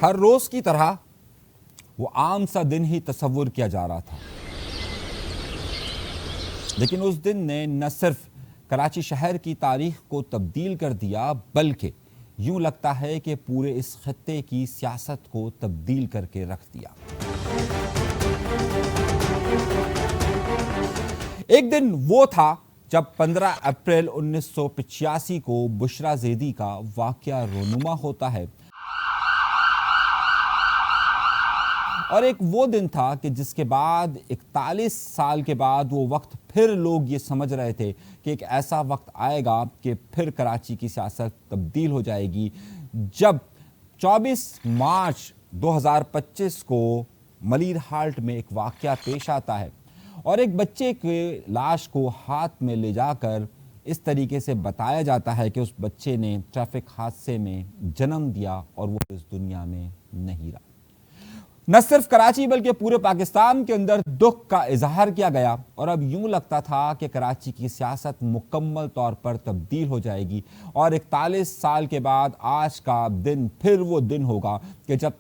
ہر روز کی طرح وہ عام سا دن ہی تصور کیا جا رہا تھا، لیکن اس دن نے نہ صرف کراچی شہر کی تاریخ کو تبدیل کر دیا بلکہ یوں لگتا ہے کہ پورے اس خطے کی سیاست کو تبدیل کر کے رکھ دیا۔ ایک دن وہ تھا جب 15 اپریل 1985 کو بشرا زیدی کا واقعہ رونما ہوتا ہے، اور ایک وہ دن تھا کہ جس کے بعد 41 سال کے بعد وہ وقت پھر لوگ یہ سمجھ رہے تھے کہ ایک ایسا وقت آئے گا کہ پھر کراچی کی سیاست تبدیل ہو جائے گی، جب 24 مارچ 2025 کو ملیر ہالٹ میں ایک واقعہ پیش آتا ہے اور ایک بچے کے لاش کو ہاتھ میں لے جا کر اس طریقے سے بتایا جاتا ہے کہ اس بچے نے ٹریفک حادثے میں جنم دیا اور وہ اس دنیا میں نہیں رہا۔ نہ صرف کراچی بلکہ پورے پاکستان کے اندر دکھ کا اظہار کیا گیا، اور اب یوں لگتا تھا کہ کراچی کی سیاست مکمل طور پر تبدیل ہو جائے گی، اور 41 سال کے بعد آج کا دن پھر وہ دن ہوگا کہ جب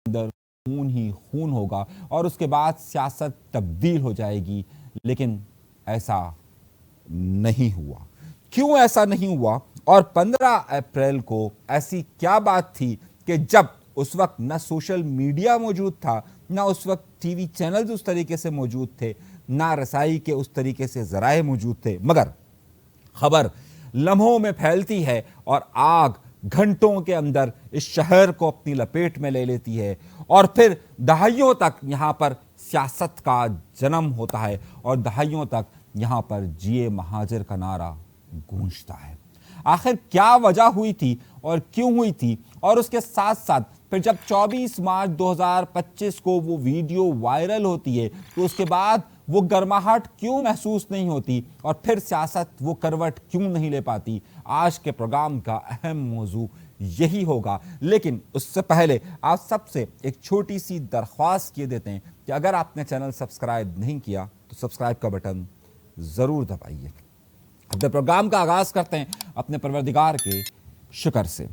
اندر خون ہی خون ہوگا اور اس کے بعد سیاست تبدیل ہو جائے گی، لیکن ایسا نہیں ہوا۔ کیوں ایسا نہیں ہوا؟ اور 15 اپریل کو ایسی کیا بات تھی کہ جب اس وقت نہ سوشل میڈیا موجود تھا، نہ اس وقت ٹی وی چینلز اس طریقے سے موجود تھے، نہ رسائی کے اس طریقے سے ذرائع موجود تھے، مگر خبر لمحوں میں پھیلتی ہے اور آگ گھنٹوں کے اندر اس شہر کو اپنی لپیٹ میں لے لیتی ہے، اور پھر دہائیوں تک یہاں پر سیاست کا جنم ہوتا ہے، اور دہائیوں تک یہاں پر جیے مہاجر کا نعرہ گونجتا ہے۔ آخر کیا وجہ ہوئی تھی اور کیوں ہوئی تھی؟ اور اس کے ساتھ ساتھ پھر جب 24 مارچ 2025 کو وہ ویڈیو وائرل ہوتی ہے تو اس کے بعد وہ گرماہٹ کیوں محسوس نہیں ہوتی، اور پھر سیاست وہ کروٹ کیوں نہیں لے پاتی؟ آج کے پروگرام کا اہم موضوع یہی ہوگا، لیکن اس سے پہلے آپ سب سے ایک چھوٹی سی درخواست کیے دیتے ہیں کہ اگر آپ نے چینل سبسکرائب نہیں کیا تو سبسکرائب کا بٹن ضرور دبائیے۔ اپنے پروگرام کا آغاز کرتے ہیں اپنے پروردگار کے شکر سے۔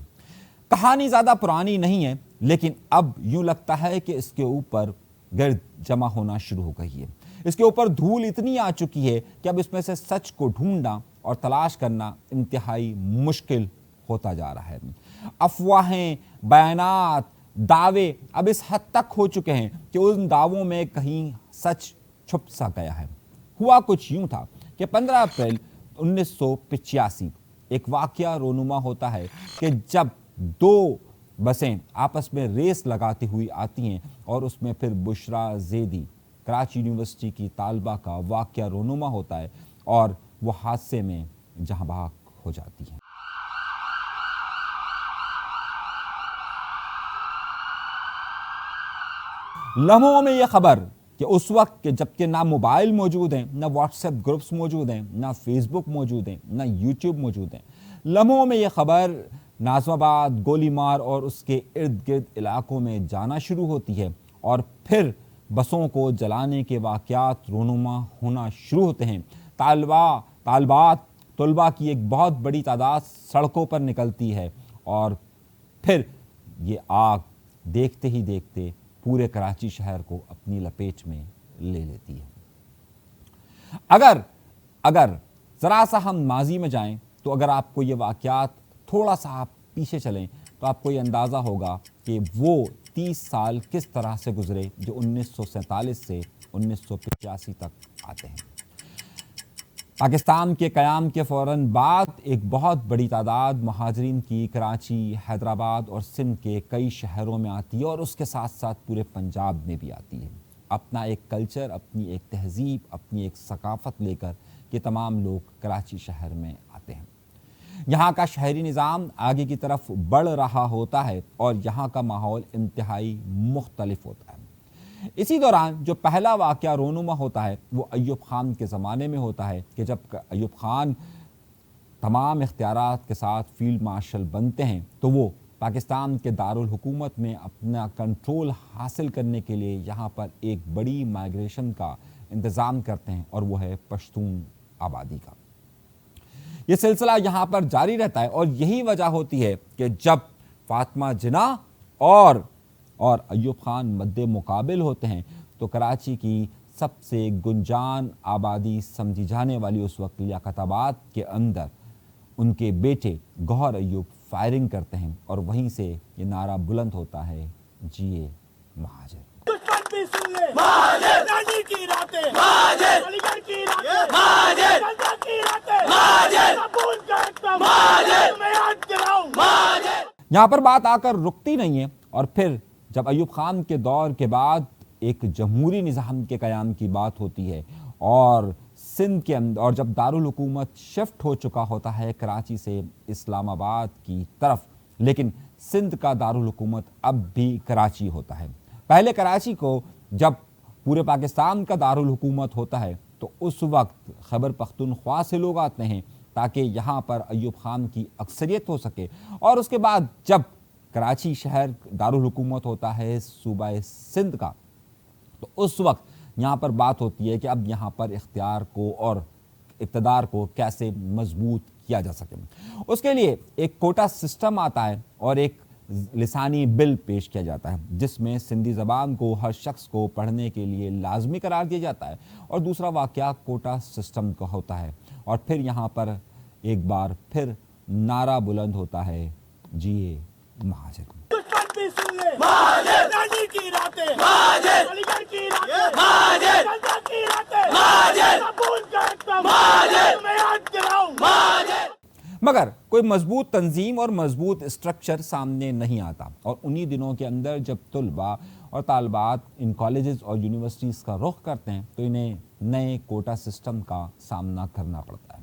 کہانی زیادہ پرانی نہیں ہے، لیکن اب یوں لگتا ہے کہ اس کے اوپر گرد جمع ہونا شروع ہو گئی ہے۔ اس کے اوپر دھول اتنی آ چکی ہے کہ اب اس میں سے سچ کو ڈھونڈنا اور تلاش کرنا انتہائی مشکل ہوتا جا رہا ہے۔ افواہیں، بیانات، دعوے اب اس حد تک ہو چکے ہیں کہ ان دعووں میں کہیں سچ چھپ سا گیا ہے۔ ہوا کچھ یوں تھا کہ 15 اپریل 1985 ایک واقعہ رونما ہوتا ہے کہ جب دو بسیں آپس میں ریس لگاتی ہوئی آتی ہیں، اور اس میں پھر بشرا زیدی کراچی یونیورسٹی کی طالبہ کا واقعہ رونما ہوتا ہے اور وہ حادثے میں جہاں بحق ہو جاتی ہیں۔ لمحوں میں یہ خبر کہ اس وقت کہ جبکہ نہ موبائل موجود ہیں، نہ واٹس ایپ گروپس موجود ہیں، نہ فیس بک موجود ہیں، نہ یوٹیوب موجود ہیں، لمحوں میں یہ خبر ناظم آباد، گولی مار اور اس کے ارد گرد علاقوں میں جانا شروع ہوتی ہے، اور پھر بسوں کو جلانے کے واقعات رونما ہونا شروع ہوتے ہیں۔ طلباء کی ایک بہت بڑی تعداد سڑکوں پر نکلتی ہے، اور پھر یہ آگ دیکھتے ہی دیکھتے پورے کراچی شہر کو اپنی لپیٹ میں لے لیتی ہے۔ اگر ذرا سا ہم ماضی میں جائیں تو اگر آپ کو یہ واقعات تھوڑا سا آپ پیچھے چلیں تو آپ کو یہ اندازہ ہوگا کہ وہ 30 سال کس طرح سے گزرے جو 1947 سے 1985 تک آتے ہیں۔ پاکستان کے قیام کے فوراً بعد ایک بہت بڑی تعداد مہاجرین کی کراچی، حیدرآباد اور سندھ کے کئی شہروں میں آتی ہے، اور اس کے ساتھ ساتھ پورے پنجاب میں بھی آتی ہے۔ اپنا ایک کلچر، اپنی ایک تہذیب، اپنی ایک ثقافت لے کر یہ تمام لوگ کراچی شہر میں آتے ہیں۔ یہاں کا شہری نظام آگے کی طرف بڑھ رہا ہوتا ہے اور یہاں کا ماحول انتہائی مختلف ہوتا ہے۔ اسی دوران جو پہلا واقعہ رونما ہوتا ہے وہ ایوب خان کے زمانے میں ہوتا ہے کہ جب ایوب خان تمام اختیارات کے ساتھ فیلڈ مارشل بنتے ہیں تو وہ پاکستان کے دارالحکومت میں اپنا کنٹرول حاصل کرنے کے لیے یہاں پر ایک بڑی مائیگریشن کا انتظام کرتے ہیں، اور وہ ہے پشتون آبادی کا۔ یہ سلسلہ یہاں پر جاری رہتا ہے، اور یہی وجہ ہوتی ہے کہ جب فاطمہ جناح اور اور ایوب خان مد مقابل ہوتے ہیں تو کراچی کی سب سے گنجان آبادی سمجھی جانے والی اس وقت لیاقت آباد کے اندر ان کے بیٹے گوہر ایوب فائرنگ کرتے ہیں اور وہیں سے یہ نعرہ بلند ہوتا ہے، جیے مہاجر۔ دشمن بھی سن لے مہاجر، رانی کی راتیں مہاجر، علی گڑھ کی راتیں مہاجر، گنجا کی راتیں مہاجر، قبول کا ایکدم مہاجر، میں یاد دلاؤں مہاجر۔ یہاں پر بات آ کر رکتی نہیں ہے، اور پھر جب ایوب خان کے دور کے بعد ایک جمہوری نظام کے قیام کی بات ہوتی ہے اور سندھ کے اندر، اور جب دارالحکومت شفٹ ہو چکا ہوتا ہے کراچی سے اسلام آباد کی طرف، لیکن سندھ کا دارالحکومت اب بھی کراچی ہوتا ہے۔ پہلے کراچی کو جب پورے پاکستان کا دارالحکومت ہوتا ہے تو اس وقت خیبر پختونخوا سے لوگ آتے ہیں تاکہ یہاں پر ایوب خان کی اکثریت ہو سکے، اور اس کے بعد جب کراچی شہر دارالحکومت ہوتا ہے صوبہ سندھ کا تو اس وقت یہاں پر بات ہوتی ہے کہ اب یہاں پر اختیار کو اور اقتدار کو کیسے مضبوط کیا جا سکے۔ اس کے لیے ایک کوٹا سسٹم آتا ہے اور ایک لسانی بل پیش کیا جاتا ہے جس میں سندھی زبان کو ہر شخص کو پڑھنے کے لیے لازمی قرار دیا جاتا ہے، اور دوسرا واقعہ کوٹا سسٹم کا ہوتا ہے، اور پھر یہاں پر ایک بار پھر نعرہ بلند ہوتا ہے، جیے مہاجر۔ دشمن بھی سن لے مہاجر، رانی کی راتیں مہاجر، علی گڑھ کی راتیں مہاجر، گنجا کی راتیں مہاجر، قبول کا ایکدم مہاجر، میں یاد دلاؤں مہاجر۔ مگر کوئی مضبوط تنظیم اور مضبوط اسٹرکچر سامنے نہیں آتا، اور انہی دنوں کے اندر جب طلباء اور طالبات ان کالجز اور یونیورسٹیز کا رخ کرتے ہیں تو انہیں نئے کوٹا سسٹم کا سامنا کرنا پڑتا ہے۔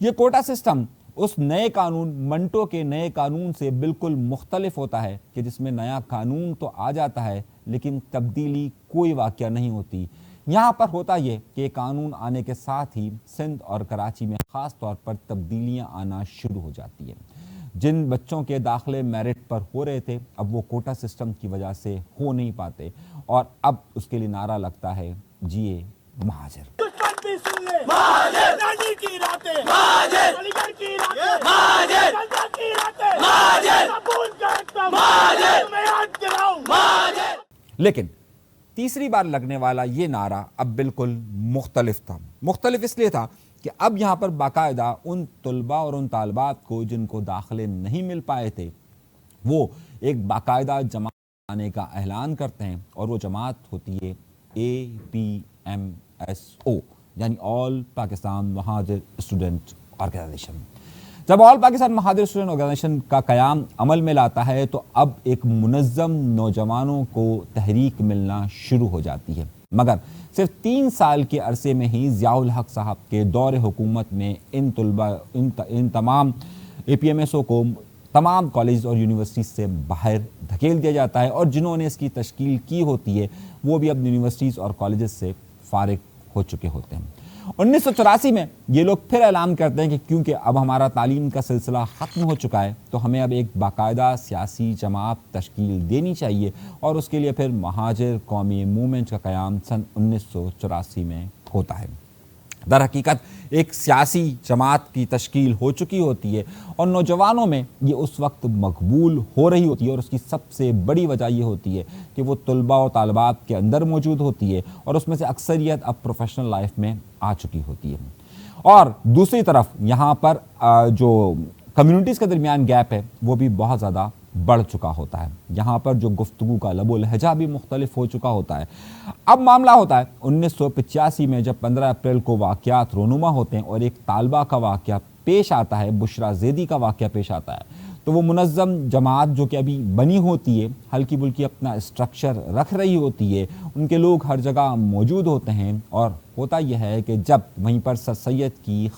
یہ کوٹا سسٹم اس نئے قانون منٹو کے نئے قانون سے بالکل مختلف ہوتا ہے کہ جس میں نیا قانون تو آ جاتا ہے لیکن تبدیلی کوئی واقعہ نہیں ہوتی۔ یہاں پر ہوتا یہ کہ قانون آنے کے ساتھ ہی سندھ اور کراچی میں خاص طور پر تبدیلیاں آنا شروع ہو جاتی ہیں۔ جن بچوں کے داخلے میرٹ پر ہو رہے تھے اب وہ کوٹا سسٹم کی وجہ سے ہو نہیں پاتے، اور اب اس کے لیے نعرہ لگتا ہے، جیے مہاجر۔ دشمن بھی سن لے مہاجر، رانی کی راتیں مہاجر، علی گڑھ کی راتیں مہاجر، گنجا کی راتیں مہاجر، قبول کا ایکدم مہاجر، میں یاد دلاؤں مہاجر۔ لیکن تیسری بار لگنے والا یہ نعرہ اب بالکل مختلف تھا۔ مختلف اس لیے تھا کہ اب یہاں پر باقاعدہ ان طلباء اور ان طالبات کو جن کو داخلے نہیں مل پائے تھے وہ ایک باقاعدہ جماعت آنے کا اعلان کرتے ہیں، اور وہ جماعت ہوتی ہے APMSO، یعنی آل پاکستان مہاجر اسٹوڈنٹ آرگنائزیشن۔ جب آل پاکستان مہاجر اسٹوڈنٹ آرگنائزیشن کا قیام عمل میں لاتا ہے تو اب ایک منظم نوجوانوں کو تحریک ملنا شروع ہو جاتی ہے، مگر صرف 3 سال کے عرصے میں ہی ضیاء الحق صاحب کے دور حکومت میں ان طلباء ان تمام APMSO کو تمام کالج اور یونیورسٹی سے باہر دھکیل دیا جاتا ہے، اور جنہوں نے اس کی تشکیل کی ہوتی ہے وہ بھی اب یونیورسٹیز اور کالجز سے فارغ ہو چکے ہوتے ہیں۔ 1984 میں یہ لوگ پھر اعلان کرتے ہیں کہ کیونکہ اب ہمارا تعلیم کا سلسلہ ختم ہو چکا ہے تو ہمیں اب ایک باقاعدہ سیاسی جماعت تشکیل دینی چاہیے، اور اس کے لیے پھر مہاجر قومی موومنٹ کا قیام سن 1984 میں ہوتا ہے۔ در حقیقت ایک سیاسی جماعت کی تشکیل ہو چکی ہوتی ہے، اور نوجوانوں میں یہ اس وقت مقبول ہو رہی ہوتی ہے، اور اس کی سب سے بڑی وجہ یہ ہوتی ہے کہ وہ طلباء و طالبات کے اندر موجود ہوتی ہے، اور اس میں سے اکثریت اب پروفیشنل لائف میں آ چکی ہوتی ہے۔ اور دوسری طرف یہاں پر جو کمیونٹیز کے درمیان گیپ ہے وہ بھی بہت زیادہ بڑھ چکا ہوتا ہے۔ یہاں پر جو گفتگو کا لب و لہجہ بھی مختلف ہو چکا ہوتا ہے۔ اب معاملہ ہوتا ہے 1985 میں جب 15 اپریل کو واقعات رونما ہوتے ہیں اور ایک طالبہ کا واقعہ پیش آتا ہے، بشرا زیدی کا واقعہ پیش آتا ہے، تو وہ منظم جماعت جو کہ ابھی بنی ہوتی ہے، ہلکی بلکی اپنا اسٹرکچر رکھ رہی ہوتی ہے، ان کے لوگ ہر جگہ موجود ہوتے ہیں، اور ہوتا یہ ہے کہ جب وہیں پر سر سید کی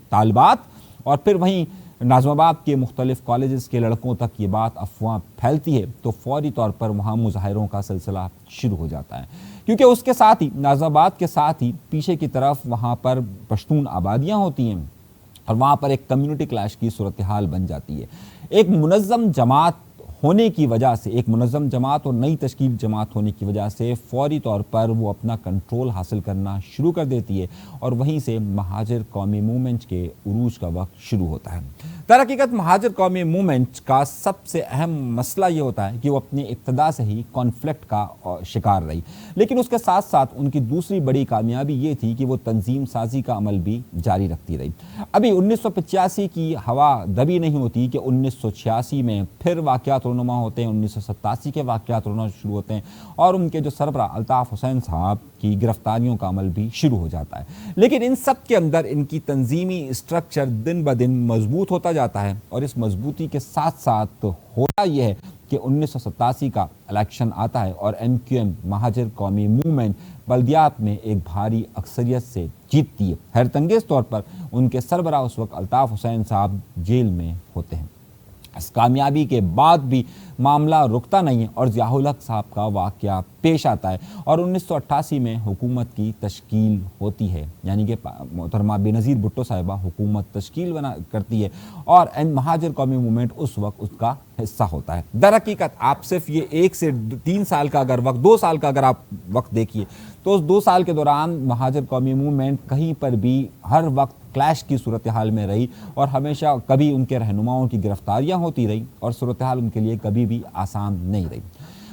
طالبات اور پھر وہیں ناظم آباد کے مختلف کالجز کے لڑکوں تک یہ بات افواہ پھیلتی ہے تو فوری طور پر وہاں مظاہروں کا سلسلہ شروع ہو جاتا ہے، کیونکہ اس کے ساتھ ہی ناظم آباد کے ساتھ ہی پیچھے کی طرف وہاں پر پشتون آبادیاں ہوتی ہیں، اور وہاں پر ایک کمیونٹی کلیش کی صورتحال بن جاتی ہے۔ ایک منظم جماعت ہونے کی وجہ سے، ایک منظم جماعت اور نئی تشکیل جماعت ہونے کی وجہ سے فوری طور پر وہ اپنا کنٹرول حاصل کرنا شروع کر دیتی ہے اور وہیں سے مہاجر قومی موومنٹ کے عروج کا وقت شروع ہوتا ہے۔ در حقیقت مہاجر قومی موومنٹ کا سب سے اہم مسئلہ یہ ہوتا ہے کہ وہ اپنی ابتدا سے ہی کانفلکٹ کا شکار رہی، لیکن اس کے ساتھ ساتھ ان کی دوسری بڑی کامیابی یہ تھی کہ وہ تنظیم سازی کا عمل بھی جاری رکھتی رہی۔ ابھی 1985 کی ہوا دبی نہیں ہوتی کہ 1986 میں پھر واقعات رونما ہوتے ہیں، 1987 کے واقعات رونما شروع ہوتے ہیں اور ان کے جو سربراہ الطاف حسین صاحب کی گرفتاریوں کا عمل بھی شروع ہو جاتا ہے، لیکن ان سب کے اندر ان کی تنظیمی اسٹرکچر دن بدن مضبوط ہوتا جاتا ہے اور اس مضبوطی کے ساتھ ساتھ ہوتا یہ ہے کہ 1987 کا الیکشن آتا ہے اور MQM مہاجر قومی موومنٹ بلدیات میں ایک بھاری اکثریت سے جیتتی ہے۔ حیرت انگیز طور پر ان کے سربراہ اس وقت الطاف حسین صاحب جیل میں ہوتے ہیں۔ اس کامیابی کے بعد بھی معاملہ رکتا نہیں ہے اور ضیاء الحق صاحب کا واقعہ پیش آتا ہے اور 1988 میں حکومت کی تشکیل ہوتی ہے، یعنی کہ محترمہ بینظیر بھٹو صاحبہ حکومت تشکیل کرتی ہے اور مہاجر قومی موومنٹ اس وقت اس کا حصہ ہوتا ہے۔ در حقیقت آپ صرف یہ 1 سے 3 سال کا اگر وقت، 2 سال کا اگر آپ وقت دیکھیے تو اس 2 سال کے دوران مہاجر قومی موومنٹ کہیں پر بھی ہر وقت کلیش کی صورتحال میں رہی اور ہمیشہ کبھی ان کے رہنماؤں کی گرفتاریاں ہوتی رہی اور صورتحال ان کے لیے کبھی بھی آسان نہیں رہی۔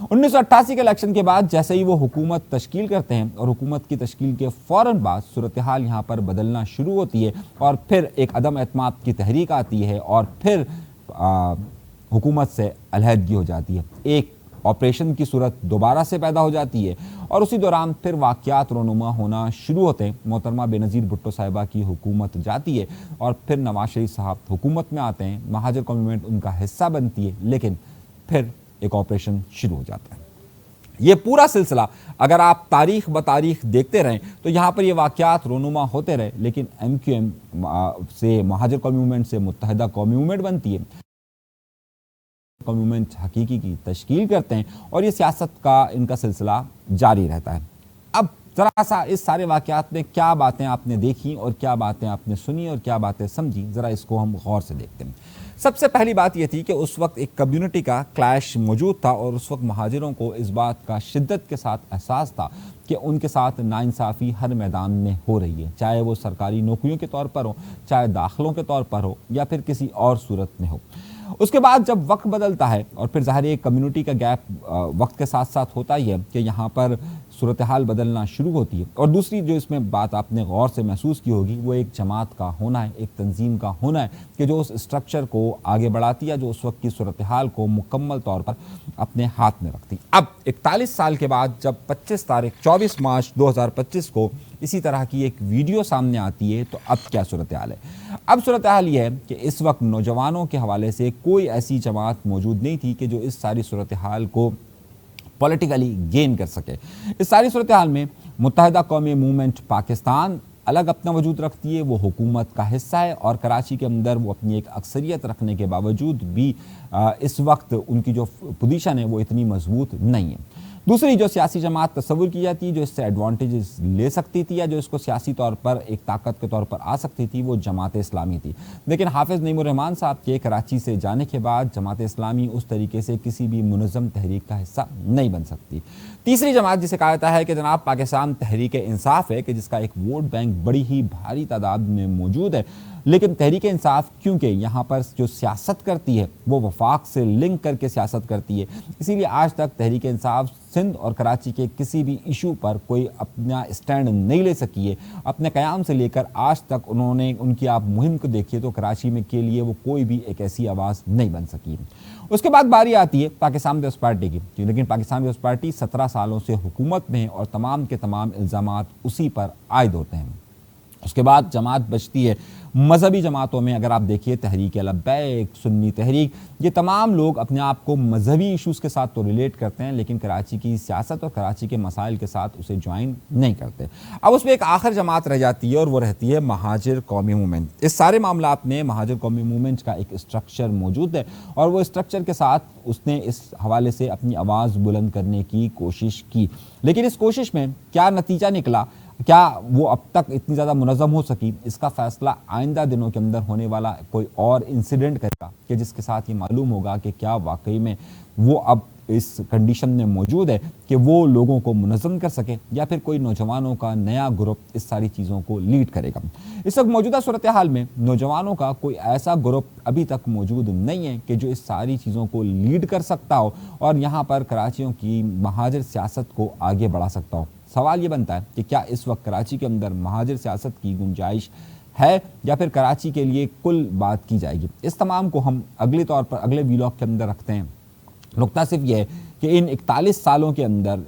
1988 کے الیکشن کے بعد جیسے ہی وہ حکومت تشکیل کرتے ہیں اور حکومت کی تشکیل کے فوراً بعد صورتحال یہاں پر بدلنا شروع ہوتی ہے اور پھر ایک عدم اعتماد کی تحریک آتی ہے اور پھر حکومت سے علیحدگی ہو جاتی ہے، ایک آپریشن کی صورت دوبارہ سے پیدا ہو جاتی ہے اور اسی دوران پھر واقعات رونما ہونا شروع ہوتے ہیں۔ محترمہ بینظیر بھٹو صاحبہ کی حکومت جاتی ہے اور پھر نواز شریف صاحب حکومت میں آتے ہیں، مہاجر قومی موومنٹ ان کا حصہ بنتی ہے، لیکن پھر ایک آپریشن شروع ہو جاتا ہے۔ یہ پورا سلسلہ اگر آپ تاریخ بتاریخ دیکھتے رہیں تو یہاں پر یہ واقعات رونما ہوتے رہے، لیکن MQM سے مہاجر قومی موومنٹ سے متحدہ قومی موومنٹ بنتی ہے، قومی موومنٹ حقیقی کی تشکیل کرتے ہیں اور یہ سیاست کا ان کا سلسلہ جاری رہتا ہے۔ اب ذرا سا اس سارے واقعات میں کیا باتیں آپ نے دیکھی اور کیا باتیں آپ نے سنی اور کیا باتیں سمجھی، ذرا اس کو ہم غور سے دیکھتے ہیں۔ سب سے پہلی بات یہ تھی کہ اس وقت ایک کمیونٹی کا کلیش موجود تھا اور اس وقت مہاجروں کو اس بات کا شدت کے ساتھ احساس تھا کہ ان کے ساتھ ناانصافی ہر میدان میں ہو رہی ہے، چاہے وہ سرکاری نوکریوں کے طور پر ہو، چاہے داخلوں کے طور پر ہو یا پھر کسی اور صورت میں ہو۔ اس کے بعد جب وقت بدلتا ہے اور پھر ظاہر ایک کمیونٹی کا گیپ وقت کے ساتھ ساتھ ہوتا ہی ہے کہ یہاں پر صورتحال بدلنا شروع ہوتی ہے، اور دوسری جو اس میں بات آپ نے غور سے محسوس کی ہوگی وہ ایک جماعت کا ہونا ہے، ایک تنظیم کا ہونا ہے کہ جو اس اسٹرکچر کو آگے بڑھاتی ہے، جو اس وقت کی صورتحال کو مکمل طور پر اپنے ہاتھ میں رکھتی۔ اب 41 سال کے بعد جب 24 مارچ 2025 کو اسی طرح کی ایک ویڈیو سامنے آتی ہے تو اب کیا صورتحال ہے؟ اب صورتحال یہ ہے کہ اس وقت نوجوانوں کے حوالے سے کوئی ایسی جماعت موجود نہیں تھی کہ جو اس ساری صورتحال کو پولیٹیکلی گین کر سکے۔ اس ساری صورتحال میں متحدہ قومی موومنٹ پاکستان الگ اپنا وجود رکھتی ہے، وہ حکومت کا حصہ ہے اور کراچی کے اندر وہ اپنی ایک اکثریت رکھنے کے باوجود بھی اس وقت ان کی جو پوزیشن ہے وہ اتنی مضبوط نہیں ہے۔ دوسری جو سیاسی جماعت تصور کی جاتی ہے جو اس سے ایڈوانٹیجز لے سکتی تھی یا جو اس کو سیاسی طور پر ایک طاقت کے طور پر آ سکتی تھی وہ جماعت اسلامی تھی، لیکن حافظ نعیم الرحمان صاحب کے کراچی سے جانے کے بعد جماعت اسلامی اس طریقے سے کسی بھی منظم تحریک کا حصہ نہیں بن سکتی۔ تیسری جماعت جسے کہا جاتا ہے کہ جناب پاکستان تحریک انصاف ہے کہ جس کا ایک ووٹ بینک بڑی ہی بھاری تعداد میں موجود ہے، لیکن تحریک انصاف کیونکہ یہاں پر جو سیاست کرتی ہے وہ وفاق سے لنک کر کے سیاست کرتی ہے، اسی لیے آج تک تحریک انصاف سندھ اور کراچی کے کسی بھی ایشو پر کوئی اپنا اسٹینڈ نہیں لے سکی ہے۔ اپنے قیام سے لے کر آج تک انہوں نے ان کی آپ مہم کو دیکھیے تو کراچی میں کے لیے وہ کوئی بھی ایک ایسی آواز نہیں بن سکی۔ اس کے بعد باری آتی ہے پاکستان پیپلز پارٹی کی، لیکن پاکستان پیپلز پارٹی 17 سالوں سے حکومت میں ہے اور تمام کے تمام الزامات اسی پر عائد ہوتے ہیں۔ اس کے بعد جماعت بچتی ہے مذہبی جماعتوں میں، اگر آپ دیکھیے تحریک لبیک، سنی تحریک، یہ تمام لوگ اپنے آپ کو مذہبی ایشوز کے ساتھ تو ریلیٹ کرتے ہیں لیکن کراچی کی سیاست اور کراچی کے مسائل کے ساتھ اسے جوائن نہیں کرتے۔ اب اس میں ایک آخر جماعت رہ جاتی ہے اور وہ رہتی ہے مہاجر قومی موومنٹ۔ اس سارے معاملات میں مہاجر قومی موومنٹ کا ایک اسٹرکچر موجود ہے اور وہ اسٹرکچر کے ساتھ اس نے اس حوالے سے اپنی آواز بلند کرنے کی کوشش کی، لیکن اس کوشش میں کیا نتیجہ نکلا کیا وہ اب تک اتنی زیادہ منظم ہو سکی، اس کا فیصلہ آئندہ دنوں کے اندر ہونے والا کوئی اور انسیڈنٹ کرے گا کہ جس کے ساتھ یہ معلوم ہوگا کہ کیا واقعی میں وہ اب اس کنڈیشن میں موجود ہے کہ وہ لوگوں کو منظم کر سکے، یا پھر کوئی نوجوانوں کا نیا گروپ اس ساری چیزوں کو لیڈ کرے گا۔ اس وقت موجودہ صورتحال میں نوجوانوں کا کوئی ایسا گروپ ابھی تک موجود نہیں ہے کہ جو اس ساری چیزوں کو لیڈ کر سکتا ہو اور یہاں پر کراچیوں کی مہاجر سیاست کو آگے بڑھا سکتا ہو۔ سوال یہ بنتا ہے کہ کیا اس وقت کراچی کے اندر مہاجر سیاست کی گنجائش ہے، یا پھر کراچی کے لیے کل بات کی جائے گی۔ اس تمام کو ہم اگلے طور پر اگلے ویلاگ کے اندر رکھتے ہیں۔ نقطہ صرف یہ ہے کہ ان 41 سالوں کے اندر،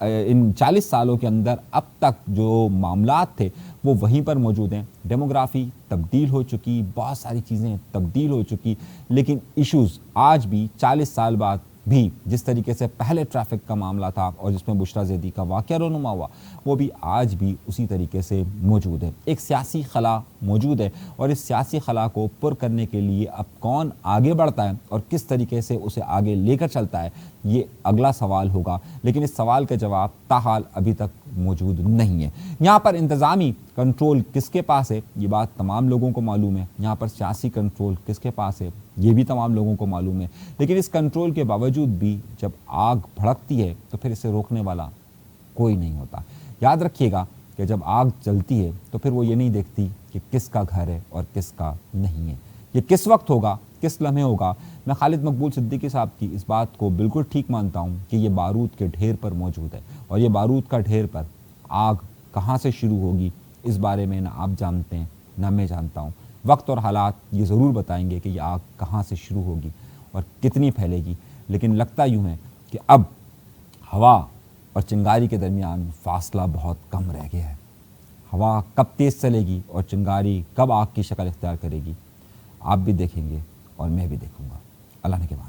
ان 40 سالوں کے اندر اب تک جو معاملات تھے وہ وہیں پر موجود ہیں۔ ڈیموگرافی تبدیل ہو چکی، بہت ساری چیزیں تبدیل ہو چکی، لیکن ایشوز آج بھی 40 سال بعد بھی جس طریقے سے پہلے ٹریفک کا معاملہ تھا اور جس میں بشرا زیدی کا واقعہ رونما ہوا، وہ بھی آج بھی اسی طریقے سے موجود ہے۔ ایک سیاسی خلا موجود ہے اور اس سیاسی خلا کو پر کرنے کے لیے اب کون آگے بڑھتا ہے اور کس طریقے سے اسے آگے لے کر چلتا ہے، یہ اگلا سوال ہوگا، لیکن اس سوال کا جواب تاحال ابھی تک موجود نہیں ہے۔ یہاں پر انتظامی کنٹرول کس کے پاس ہے، یہ بات تمام لوگوں کو معلوم ہے۔ یہاں پر سیاسی کنٹرول کس کے پاس ہے، یہ بھی تمام لوگوں کو معلوم ہے، لیکن اس کنٹرول کے باوجود بھی جب آگ بھڑکتی ہے تو پھر اسے روکنے والا کوئی نہیں ہوتا۔ یاد رکھیے گا کہ جب آگ جلتی ہے تو پھر وہ یہ نہیں دیکھتی کہ کس کا گھر ہے اور کس کا نہیں ہے، یہ کس وقت ہوگا، کس لمحے ہوگا۔ میں خالد مقبول صدیقی صاحب کی اس بات کو بالکل ٹھیک مانتا ہوں کہ یہ بارود کے ڈھیر پر موجود ہے، اور یہ بارود کا ڈھیر پر آگ کہاں سے شروع ہوگی اس بارے میں نہ آپ جانتے ہیں نہ میں جانتا ہوں۔ وقت اور حالات یہ ضرور بتائیں گے کہ یہ آگ کہاں سے شروع ہوگی اور کتنی پھیلے گی، لیکن لگتا یوں ہے کہ اب ہوا اور چنگاری کے درمیان فاصلہ بہت کم رہ گیا ہے۔ ہوا کب تیز چلے گی اور چنگاری کب آگ کی شکل اختیار کرے گی، آپ بھی دیکھیں گے اور میں بھی دیکھوں گا۔ اللہ نے کے بعد